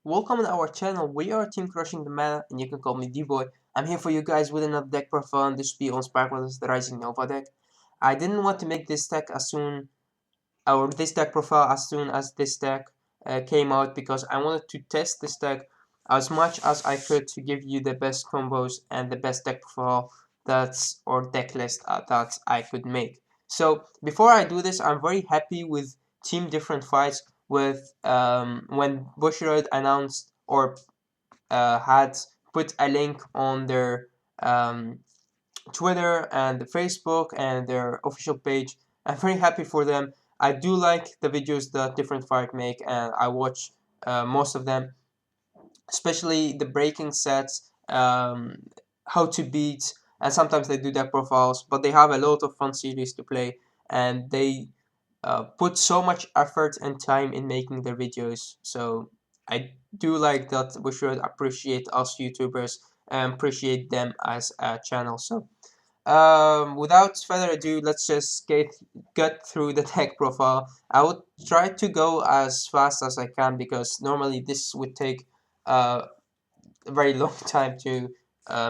Welcome to our channel. We are Team Crushing the Meta, and you can call me D-Boy. I'm here for you guys with another deck profile, and this will be on Sparkle's the Rising Nova deck. I didn't want to make this deck this deck profile as soon as this deck came out because I wanted to test this deck as much as I could to give you the best combos and the best deck profile or deck list that I could make. So before I do this, I'm very happy with Team Different Fights with when Bushiroad announced or had put a link on their um, Twitter and Facebook and their official page. I'm very happy for them. I do like the videos that Different Fight make, and I watch most of them, especially the breaking sets, how to beat, and sometimes they do their profiles. But they have a lot of fun series to play, and they put so much effort and time in making their videos. So I do like that. We should appreciate us YouTubers and appreciate them as a channel. So without further ado, let's just get through the tech profile. I would try to go as fast as I can because normally this would take uh, a very long time to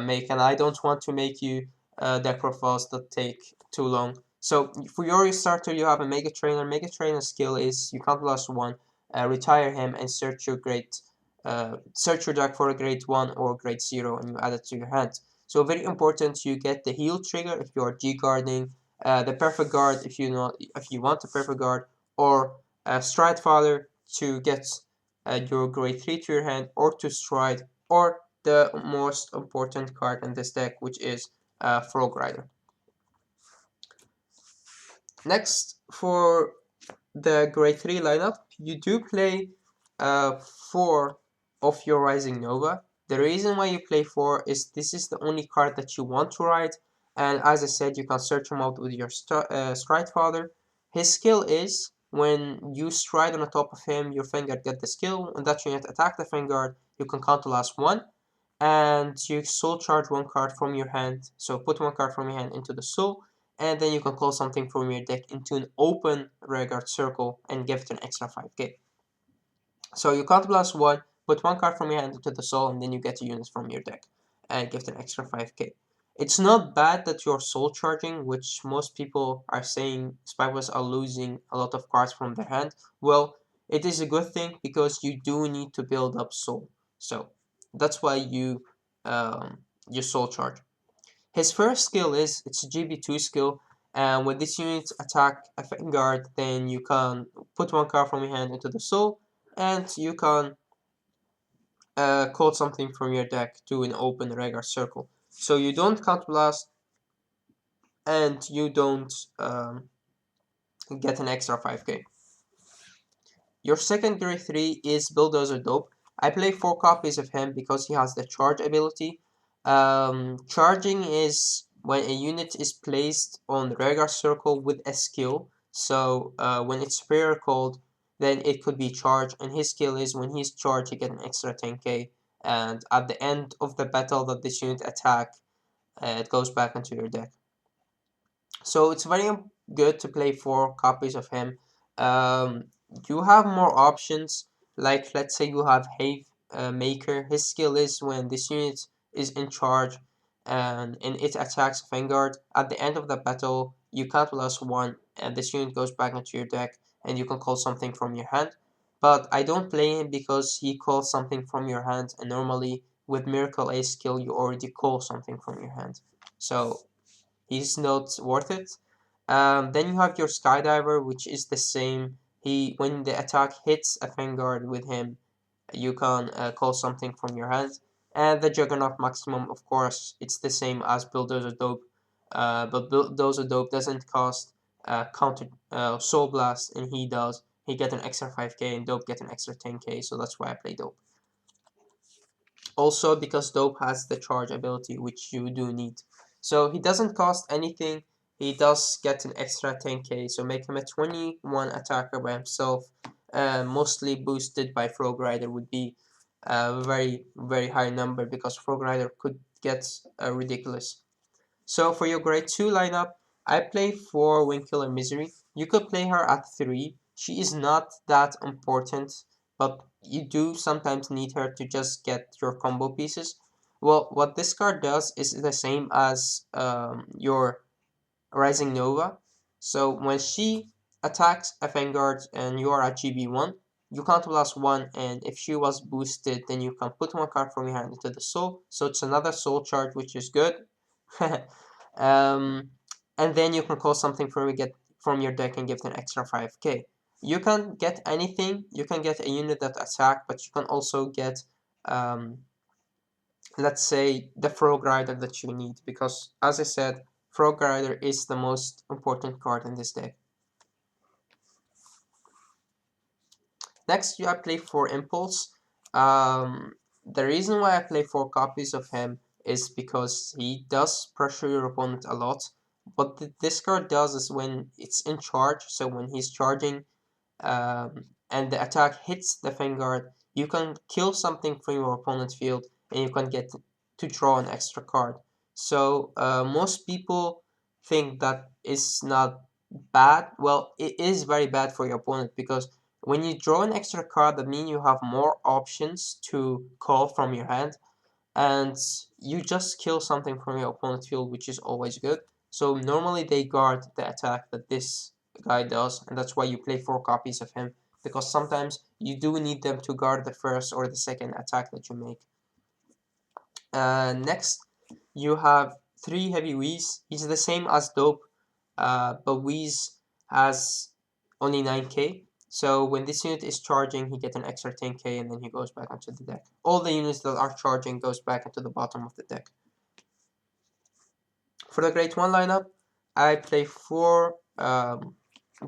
make, and I don't want to make you deck profiles that take too long. So for your starter, you have a Mega Trainer. Mega Trainer skill is you can't lose one, retire him, and search your deck for a grade 1 or grade 0, and you add it to your hand. So very important, you get the heal trigger if you are G guarding, the perfect guard if you want a perfect guard, or stride father to get your grade 3 to your hand, or to stride, or the most important card in this deck, which is Frog Rider. Next, for the grade 3 lineup, you do play 4 of your Rising Nova. The reason why you play 4 is this is the only card that you want to ride, and as I said, you can search him out with your Stride Father. His skill is when you stride on the top of him, your Vanguard get the skill. When that unit attack the Vanguard, you can count the last 1, and you soul charge 1 card from your hand. So put 1 card from your hand into the soul, and then you can call something from your deck into an open rearguard circle and give it an extra 5k. So you can't blast 1, put 1 card from your hand into the soul, and then you get a unit from your deck and give it an extra 5k. It's not bad that you're soul charging, which most people are saying Spikers are losing a lot of cards from their hand. Well, it is a good thing because you do need to build up soul. So that's why you soul charge. His first skill is it's a GB2 skill, and when this unit attack a Vanguard, then you can put 1 card from your hand into the soul, and you can call something from your deck to an open regular circle. So you don't count blast, and you don't get an extra 5k. Your second grade 3 is Bulldozer Dope. I play 4 copies of him because he has the charge ability. Charging is when a unit is placed on the regular circle with a skill. So when it's superior called, then it could be charged, and his skill is when he's charged, you get an extra 10k. And at the end of the battle that this unit attack, it goes back into your deck. So it's very good to play 4 copies of him. You have more options, like let's say you have Have Maker. His skill is when this unit is in charge and it attacks Vanguard. At the end of the battle, you can't lose 1, and this unit goes back into your deck, and you can call something from your hand. But I don't play him because he calls something from your hand, and normally with Miracle Ace skill, you already call something from your hand. So he's not worth it. Then you have your Skydiver, which is the same. When the attack hits a Vanguard with him, you can call something from your hand. And the Juggernaut Maximum, of course, it's the same as Bulldozer Dope, but Bulldozer Dope doesn't cost counter Soul Blast, and he does. He get an extra 5k, and Dope get an extra 10k, so that's why I play Dope. Also because Dope has the charge ability, which you do need. So he doesn't cost anything. He does get an extra 10k, so make him a 21 attacker by himself. Mostly boosted by Frog Rider would be a very high number because Frog Rider could get ridiculous. So for your grade 2 lineup, I play 4 Wingkiller Misery. You could play her at 3. She is not that important but you do sometimes need her to just get your combo pieces. Well, what this card does is the same as your Rising Nova. So when she attacks a Vanguard and you are at GB1, you count +1, and if she was boosted, then you can put one card from your hand into the soul. So it's another soul charge, which is good. um, and then you can call something from your deck and give them extra 5k. You can get anything. You can get a unit that attack, but you can also get let's say the Frog Rider that you need, because as I said, Frog Rider is the most important card in this deck. Next, I play 4 Impulse. The reason why I play 4 copies of him is because he does pressure your opponent a lot. What this card does is when it's in charge, so when he's charging and the attack hits the Vanguard, you can kill something from your opponent's field and you can get to draw an extra card. So most people think that is not bad. Well, it is very bad for your opponent, because when you draw an extra card, that means you have more options to call from your hand, and you just kill something from your opponent's field, which is always good. So normally they guard the attack that this guy does, and that's why you play 4 copies of him, because sometimes you do need them to guard the first or the second attack that you make. Next, you have 3 Heavy Wheeze. He's the same as Dope, but Wheeze has only 9k. So when this unit is charging, he gets an extra 10k, and then he goes back onto the deck. All the units that are charging goes back into the bottom of the deck. For the Grade 1 lineup, I play 4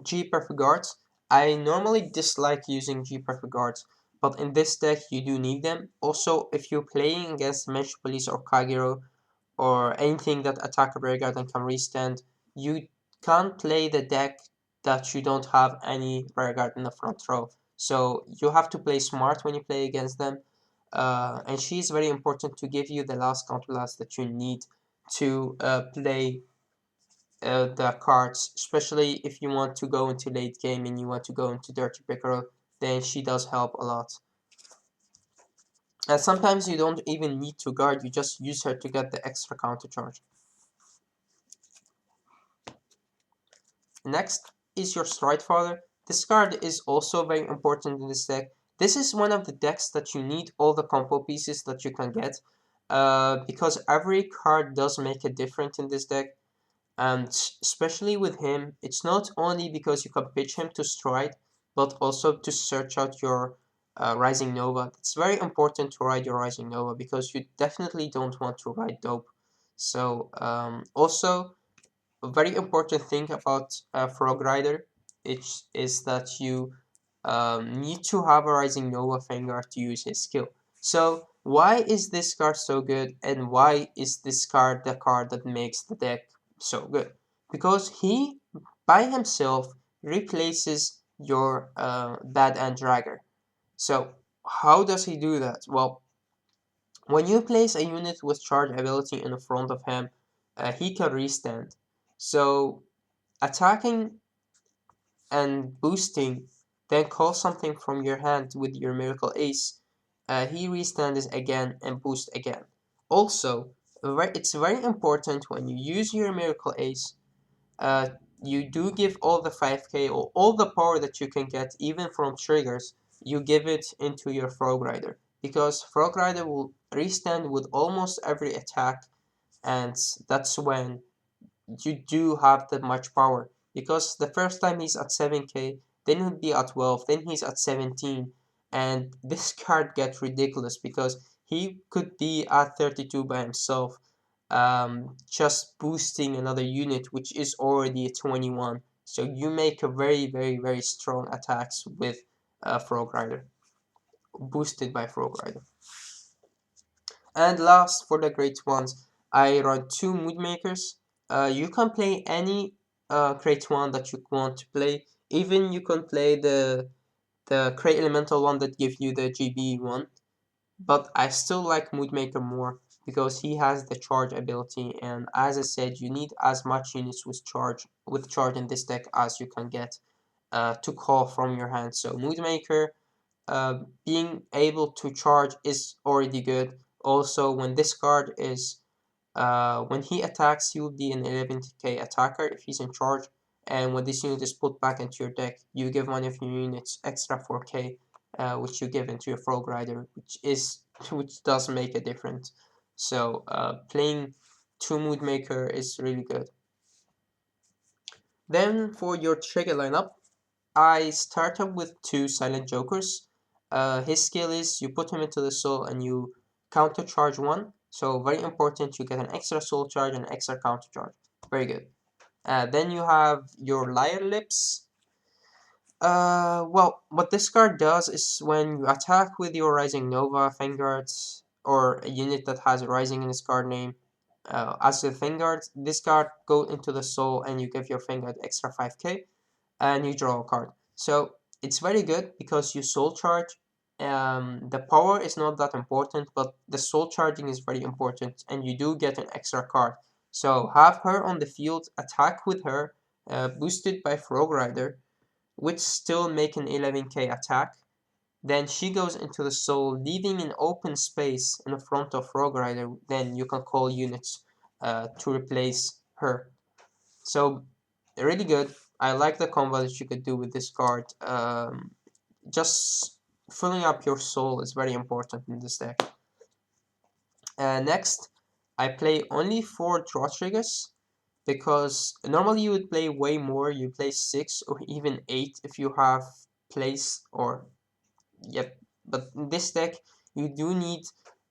G Perfect Guards. I normally dislike using G Perfect Guards, but in this deck you do need them. Also, if you're playing against Dimension Police or Kagero, or anything that attack a rearguard and can restand, you can't play the deck that you don't have any rearguard in the front row. So you have to play smart when you play against them. And she is very important to give you the last counterblast that you need to play the cards, especially if you want to go into late game and you want to go into Dirty Pickerel, then she does help a lot. And sometimes you don't even need to guard, you just use her to get the extra counter charge. Next is your Stridefather. This card is also very important in this deck. This is one of the decks that you need all the combo pieces that you can get, because every card does make a difference in this deck. And especially with him, it's not only because you can pitch him to Stride, but also to search out your Rising Nova. It's very important to ride your Rising Nova, because you definitely don't want to ride Dope. So also, a very important thing about Frog Rider is that you need to have a Rising Nova Vanguard to use his skill. So why is this card so good, and why is this card the card that makes the deck so good? Because he, by himself, replaces your Bad Ant Dragger. So how does he do that? Well, when you place a unit with charge ability in front of him, he can restand. So attacking and boosting, then call something from your hand with your Miracle Ace, he restands again and boosts again. Also, it's very important when you use your Miracle Ace, uh, you do give all the 5k or all the power that you can get, even from triggers, you give it into your Frog Rider. Because Frog Rider will restand with almost every attack, and that's when you do have that much power, because the first time he's at 7k, then he'll be at 12, then he's at 17, and this card gets ridiculous because he could be at 32 by himself, just boosting another unit which is already at 21. So you make a very strong attacks with Frog Rider, boosted by Frog Rider. And last, for the great ones, I run 2 Mood Makers. You can play any great one that you want to play. Even you can play the Crate Elemental one that gives you the GB one. But I still like Mood Maker more because he has the charge ability, and as I said, you need as much units with charge in this deck as you can get to call from your hand. So Mood Maker, being able to charge is already good. Also, when this card is when he attacks, he will be an 11k attacker if he's in charge. And when this unit is put back into your deck, you give one of your units extra 4k, which you give into your Frog Rider, which does make a difference. So playing 2 Mood Maker is really good. Then for your trigger lineup, I started with 2 Silent Jokers. His skill is you put him into the soul and you counter charge 1. So very important, you get an extra soul charge and extra counter charge. Very good. Then you have your Liar Lips. Well, what this card does is when you attack with your Rising Nova Vanguard or a unit that has Rising in its card name as the Vanguard, this card goes into the soul and you give your Vanguard extra 5k and you draw a card. So it's very good because you soul charge. The power is not that important, but the soul charging is very important, and you do get an extra card. So have her on the field, attack with her, boosted by Frog Rider, which still make an 11k attack. Then she goes into the soul, leaving an open space in the front of Frog Rider. Then you can call units to replace her. So really good. I like the combo that you could do with this card. Just filling up your soul is very important in this deck. Next, I play only 4 draw triggers because normally you would play way more. You play 6 or even 8 if you have place or yep. But in this deck, you do need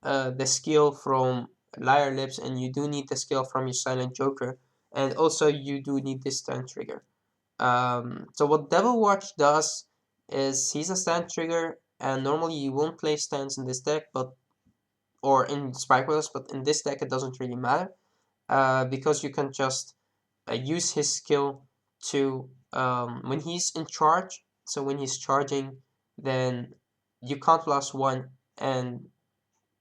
the skill from Liar Lips, and you do need the skill from your Silent Joker, and also you do need this stand trigger. So what Devilwatch does is he's a stand trigger, and normally you won't play stands in this deck, or in Spikewares, but in this deck it doesn't really matter, because you can just use his skill to when he's in charge. So when he's charging, then you count plus 1 and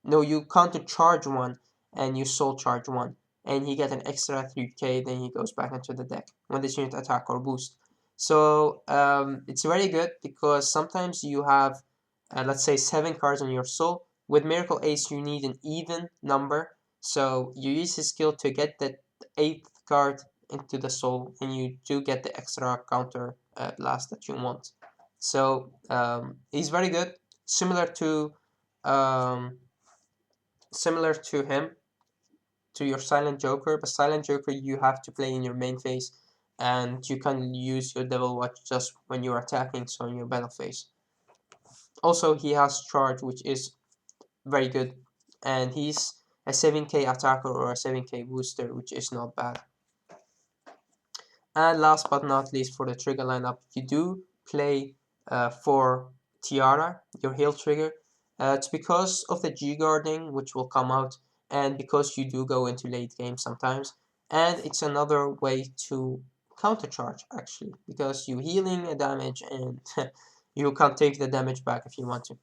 no, you counter charge 1 and you soul charge 1, and he get an extra 3k, then he goes back into the deck when this unit attack or boost. So it's very good because sometimes you have, let's say, 7 cards on your soul. With Miracle Ace, you need an even number, so you use his skill to get that 8th card into the soul, and you do get the extra counter blast that you want. So he's very good, similar to um, him, to your Silent Joker, but Silent Joker you have to play in your main phase, and you can use your Devilwatch just when you're attacking, so in your battle phase. Also, he has Charge, which is very good, and he's a 7k attacker or a 7k booster, which is not bad. And last but not least, for the trigger lineup, you do play for Tiara, your heal trigger. It's because of the G guarding, which will come out, and because you do go into late game sometimes. And it's another way to counter charge, actually, because you're healing a damage and you can take the damage back if you want to.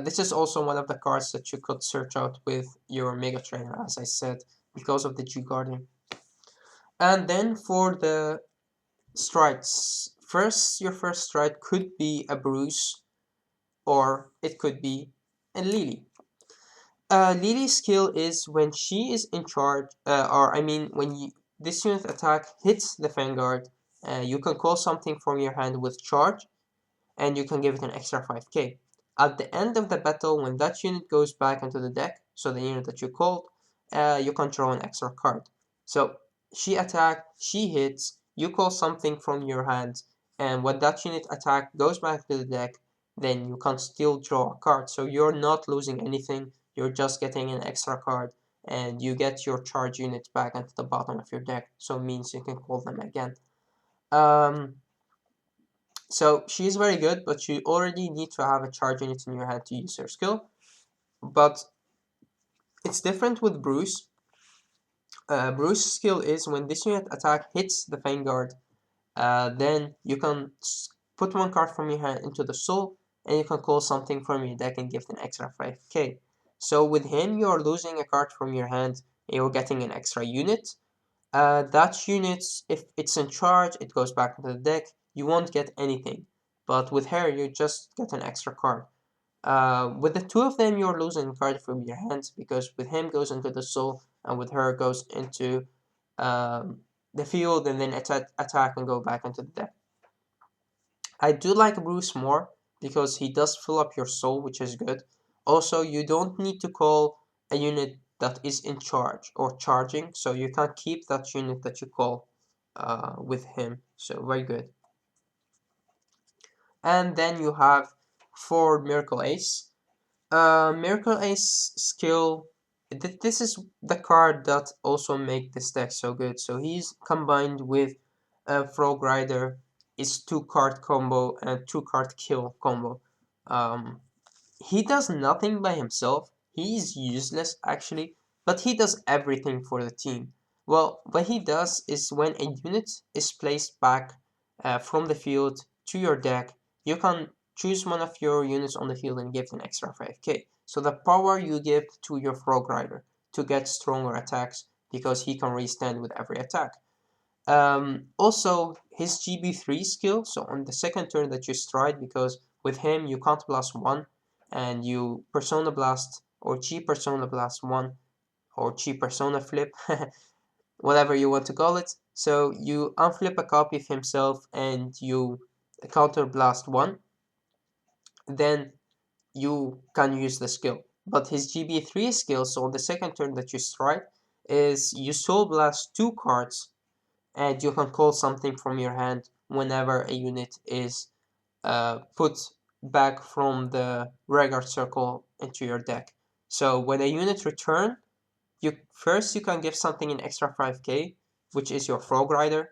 This is also one of the cards that you could search out with your Mega Trainer, as I said, because of the G guarding. And then for the strides, your first stride could be a Bruce, or it could be a Lily. Lily's skill is when she is in charge, or I mean when this unit attack hits the Vanguard, you can call something from your hand with charge, and you can give it an extra 5k. At the end of the battle, when that unit goes back into the deck, so the unit that you called, you can draw an extra card. So she attacked, she hits, you call something from your hand, and when that unit attack goes back to the deck, then you can still draw a card. So you're not losing anything, you're just getting an extra card, and you get your charge units back into the bottom of your deck, so it means you can call them again. So she is very good, but you already need to have a charge unit in your hand to use her skill. But it's different with Bruce. Bruce's skill is when this unit attack hits the Vanguard, then you can put 1 card from your hand into the soul, and you can call something from your deck and give an extra 5k. So with him, you're losing a card from your hand, and you're getting an extra unit. That unit, if it's in charge, it goes back into the deck. You won't get anything. but with her you just get an extra card. With the two of them, you're losing a card from your hands because with him goes into the soul and with her goes into um, the field and then attack and go back into the deck. I do like Bruce more because he does fill up your soul, which is good. Also, you don't need to call a unit that is in charge or charging, so you can keep that unit that you call with him. So very good. And then you have for Miracle Ace. Miracle Ace skill. This is the card that also make this deck so good. So he's combined with Frog Rider. It's 2 card combo and 2 card kill combo. Um, he does nothing by himself. He is useless actually, but he does everything for the team. Well, what he does is when a unit is placed back from the field to your deck, you can choose one of your units on the field and give an extra 5k. So the power you give to your Frog Rider to get stronger attacks because he can restand with every attack. Also, his GB3 skill, so on the second turn that you stride, because with him you can't blast 1, and you Persona Blast, or G Persona Blast 1, or G Persona Flip, whatever you want to call it. So you unflip a copy of himself and you counter blast 1, then you can use the skill. But his GB3 skill, so on the second turn that you stride, is you Soul Blast 2 cards and you can call something from your hand whenever a unit is put back from the regular circle into your deck. So when a unit return, you can give something an extra 5k, which is your Frog Rider,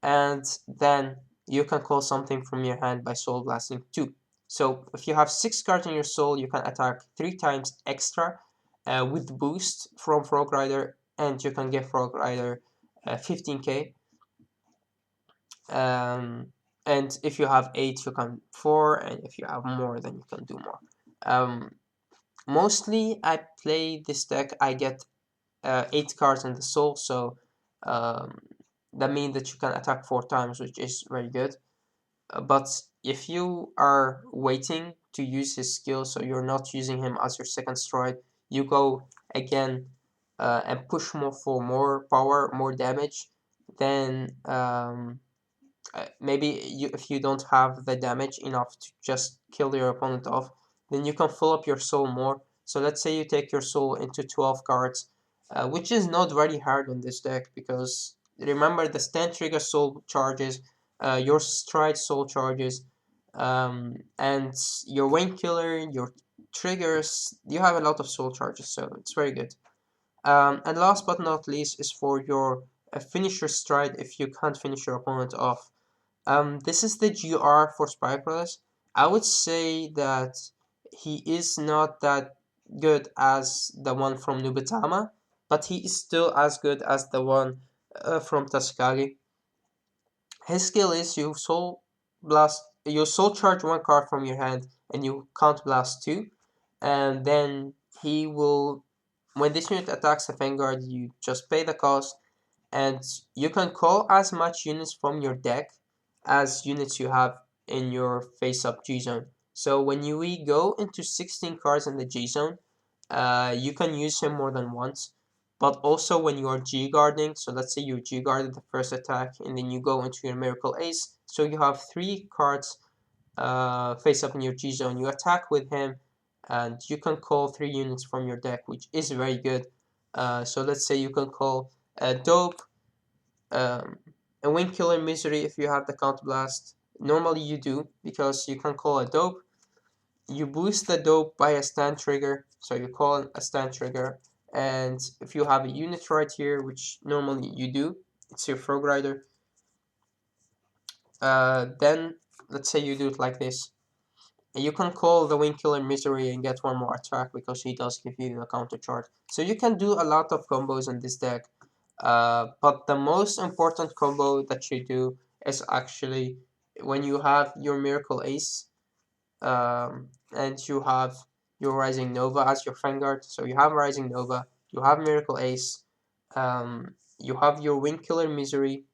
and then you can call something from your hand by Soul Blasting 2. So if you have 6 cards in your soul, you can attack 3 times extra with boost from Frog Rider, and you can give Frog Rider 15k. And if you have 8, you can 4, and if you have more, then you can do more. Mostly I play this deck, I get 8 cards in the soul, so um, that means that you can attack 4 times, which is very good. But if you are waiting to use his skill, so you're not using him as your second stride, you go again and push more for more power, more damage, then maybe if you don't have the damage enough to just kill your opponent off, then you can fill up your soul more. So let's say you take your soul into 12 cards, which is not very hard on this deck because remember the stand trigger soul charges, your stride soul charges, and your wing killer, your triggers, you have a lot of soul charges, so it's very good. And last but not least is for your finisher stride if you can't finish your opponent off. This is the GR for Spycrawlers. I would say that he is not that good as the one from Nubatama, but he is still as good as the one from Tascali. His skill is you soul charge 1 card from your hand and you count blast 2, and then he will, when this unit attacks a Vanguard, you just pay the cost and you can call as much units from your deck as units you have in your face-up G-Zone. So when we go into 16 cards in the G-Zone, you can use him more than once. But also when you are G-guarding, so let's say you G-guarded the first attack and then you go into your Miracle Ace, so you have 3 cards face-up in your G-Zone, you attack with him, and you can call 3 units from your deck, which is very good. So let's say you can call a Dope, a Wing Killer Misery if you have the Count Blast. Normally you do, because you can call a Dope. You boost the Dope by a stand trigger, so you call a stand trigger. And if you have a unit right here, which normally you do, it's your Frog Rider. Then let's say you do it like this. You can call the Wing Killer Misery and get 1 more attack because he does give you the counter charge. So you can do a lot of combos in this deck. But the most important combo that you do is actually when you have your Miracle Ace and you have your Rising Nova as your Vanguard. So you have Rising Nova, you have Miracle Ace, you have your Wing Killer Misery,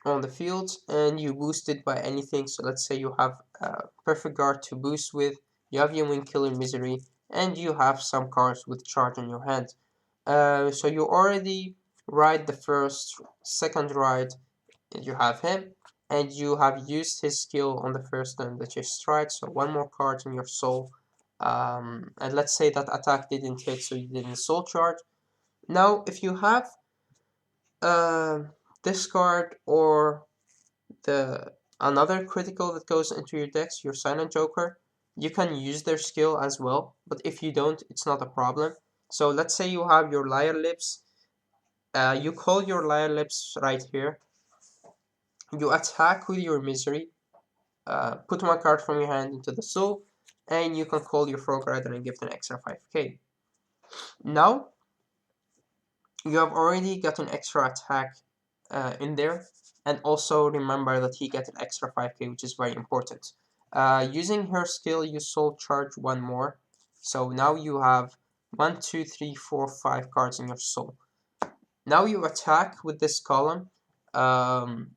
on the field, and you boost it by anything. So let's say you have a perfect guard to boost with, you have your Wind Killer Misery, and you have some cards with charge in your hand. So you already ride the first, second ride, and you have him, and you have used his skill on the first turn that you strike, so one more card in your soul. And let's say that attack didn't hit, so you didn't soul charge. Now, if you have uh, this card or the another critical that goes into your decks, your Silent Joker, you can use their skill as well, but if you don't, it's not a problem. So let's say you have your Liar Lips, you call your Liar Lips right here, you attack with your Misery, put one card from your hand into the soul, and you can call your Frog Rider and give it an extra 5k. Now, you have already got an extra attack in there, and also remember that he gets an extra 5k, which is very important. Using her skill, you soul charge one more, so now you have 1, 2, 3, 4, 5 cards in your soul. Now you attack with this column, um,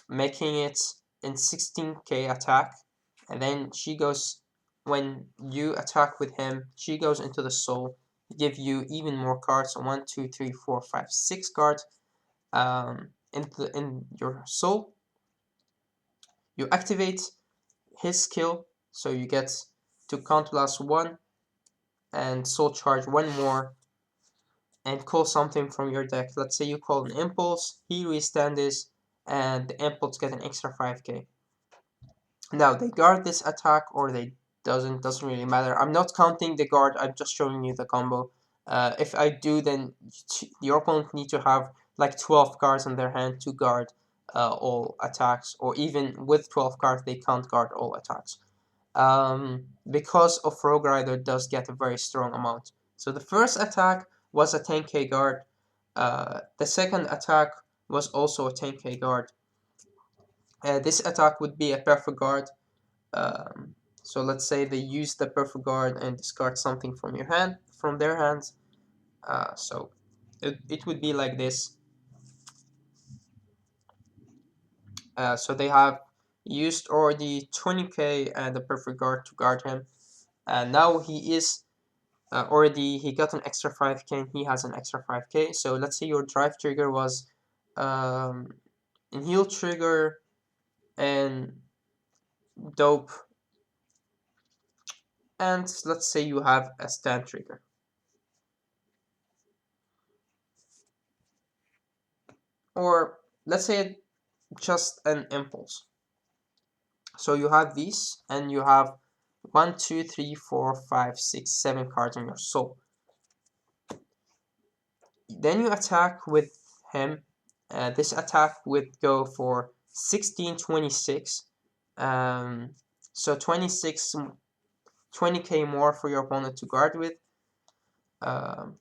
making it in 16k attack, and then she goes, when you attack with him, she goes into the soul, give you even more cards, so 1, 2, 3, 4, 5, 6 cards in your soul. You activate his skill, so you get to count plus 1 and soul charge one more and call something from your deck. Let's say you call an Impulse, he restands, and the Impulse get an extra 5k. Now they guard this attack or they doesn't really matter. I'm not counting the guard, I'm just showing you the combo. If I do, then your opponent need to have like 12 cards in their hand to guard all attacks, or even with 12 cards they can't guard all attacks. Because of Rogue Rider does get a very strong amount. So the first attack was a 10k guard. The second attack was also a 10k guard. This attack would be a perfect guard. So let's say they use the perfect guard and discard something from your hand, from their hands. So it would be like this. So they have used already 20k and the perfect guard to guard him. And now he is already, he got an extra 5k and he has an extra 5k. So let's say your drive trigger was in heal trigger and dope, and let's say you have a stand trigger. Or let's say just an impulse. So you have these, and you have 1, 2, 3, 4, 5, 6, 7 cards in your soul. Then you attack with him. This attack would go for 1626. So 26, 20k more for your opponent to guard with. And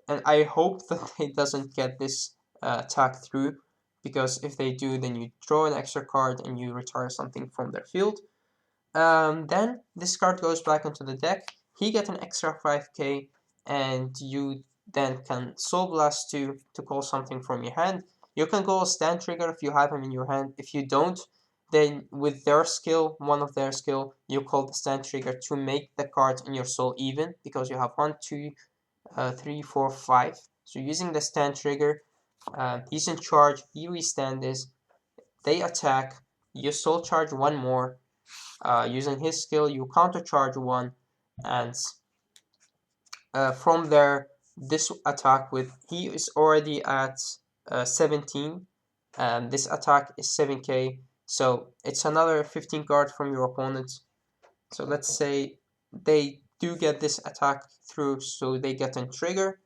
I hope that they doesn't get this attack through, because if they do, then you draw an extra card and you retire something from their field. Then this card goes back into the deck. He gets an extra 5k, and you then can Soul Blast to call something from your hand. You can go Stand Trigger if you have him in your hand. If you don't, then with their skill, one of their skill, you call the Stand Trigger to make the cards in your soul even, because you have 1, 2, 3, 4, 5. So using the Stand Trigger, he's in charge, he restands, they attack, you soul charge one more. Using his skill, you counter charge one, and from there, this attack with, he is already at 17, and this attack is 7k, so it's another 15 guard from your opponent. So let's say they do get this attack through, so they get a trigger.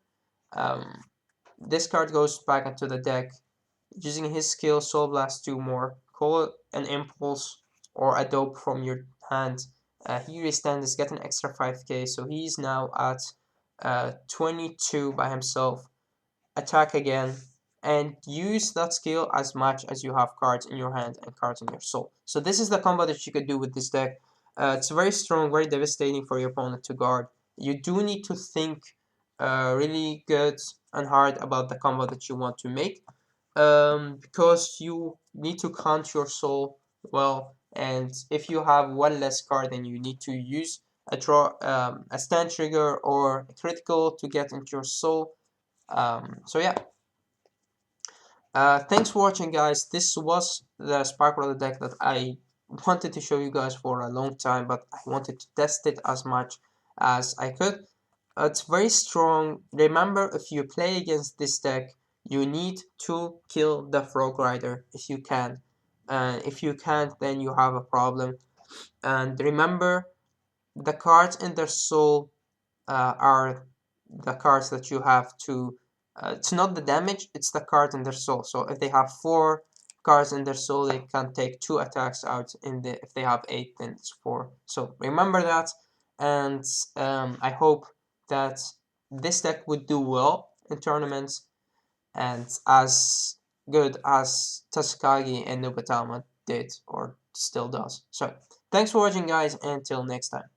This card goes back into the deck. Using his skill, Soul Blast 2 more, call an Impulse or a Dope from your hand. He restands, get an extra 5k, so he's now at 22 by himself. Attack again, and use that skill as much as you have cards in your hand and cards in your soul. So this is the combo that you could do with this deck. It's very strong, very devastating for your opponent to guard. You do need to think really good and hard about the combo that you want to make. because you need to count your soul well, and if you have one less card, then you need to use a stand trigger or a critical to get into your soul. So yeah. Thanks for watching, guys. This was the Sparkle deck that I wanted to show you guys for a long time, but I wanted to test it as much as I could. It's very strong. Remember, if you play against this deck, you need to kill the Frog Rider if you can. And if you can't, then you have a problem. And remember, the cards in their soul are the cards that you have to. It's not the damage; it's the cards in their soul. So if they have 4 cards in their soul, they can take 2 attacks out. If they have 8, then it's 4. So remember that, and I hope that this deck would do well in tournaments and as good as Tasakagi and Nubatama did or still does. So thanks for watching, guys, and until next time.